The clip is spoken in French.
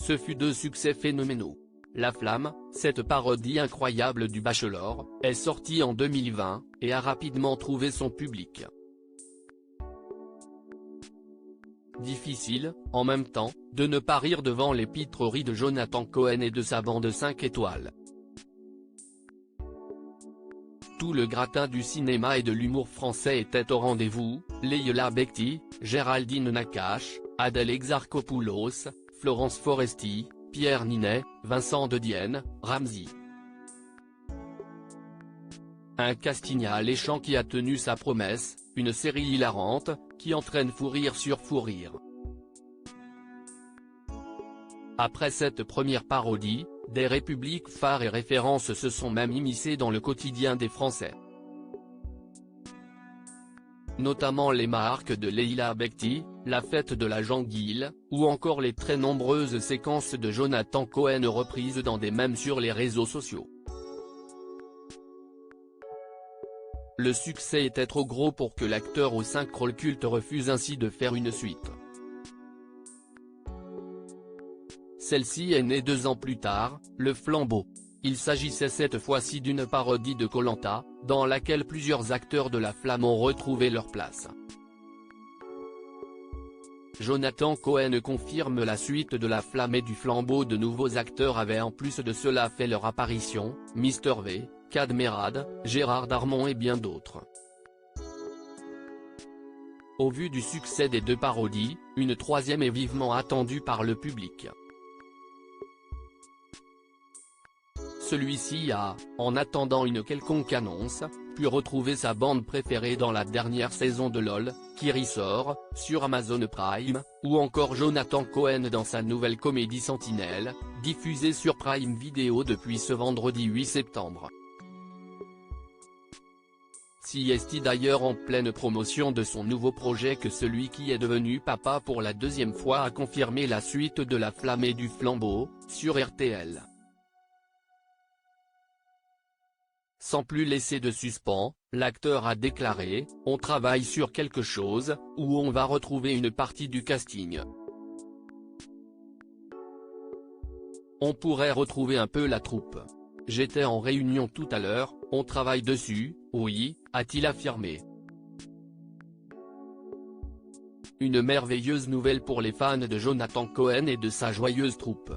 ce fut deux succès phénoménaux. La Flamme, cette parodie incroyable du Bachelor, est sortie en 2020, et a rapidement trouvé son public. Difficile, en même temps, de ne pas rire devant les pitreries de Jonathan Cohen et de sa bande 5 étoiles. Tout le gratin du cinéma et de l'humour français était au rendez-vous, Leïla Bekti, Géraldine Nakache, Adèle Exarchopoulos, Florence Foresti, Pierre Ninet, Vincent de Dienne, Ramzy. Un casting alléchant qui a tenu sa promesse, une série hilarante, qui entraîne fou rire sur fou rire. Après cette première parodie, des républiques phares et références se sont même immiscées dans le quotidien des Français. Notamment les marques de Leïla Bekti, la fête de la Janguille, ou encore les très nombreuses séquences de Jonathan Cohen reprises dans des mèmes sur les réseaux sociaux. Le succès était trop gros pour que l'acteur aux 5 rôles cultes refuse ainsi de faire une suite. Celle-ci est née 2 ans plus tard, Le Flambeau. Il s'agissait cette fois-ci d'une parodie de Koh-Lanta, dans laquelle plusieurs acteurs de la Flamme ont retrouvé leur place. Jonathan Cohen confirme la suite de La Flamme et du Flambeau. De nouveaux acteurs avaient en plus de cela fait leur apparition, Mister V, Cadmerade, Gérard Darmon et bien d'autres. Au vu du succès des 2 parodies, une troisième est vivement attendue par le public. Celui-ci a, en attendant une quelconque annonce, pu retrouver sa bande préférée dans la dernière saison de LOL, qui ressort, sur Amazon Prime, ou encore Jonathan Cohen dans sa nouvelle comédie Sentinelle, diffusée sur Prime Video depuis ce vendredi 8 septembre. Si est d'ailleurs en pleine promotion de son nouveau projet que celui qui est devenu papa pour la 2e fois a confirmé la suite de La Flamme et du Flambeau, sur RTL. Sans plus laisser de suspens, l'acteur a déclaré « On travaille sur quelque chose, où on va retrouver une partie du casting. On pourrait retrouver un peu la troupe. J'étais en réunion tout à l'heure, on travaille dessus, oui », a-t-il affirmé. Une merveilleuse nouvelle pour les fans de Jonathan Cohen et de sa joyeuse troupe.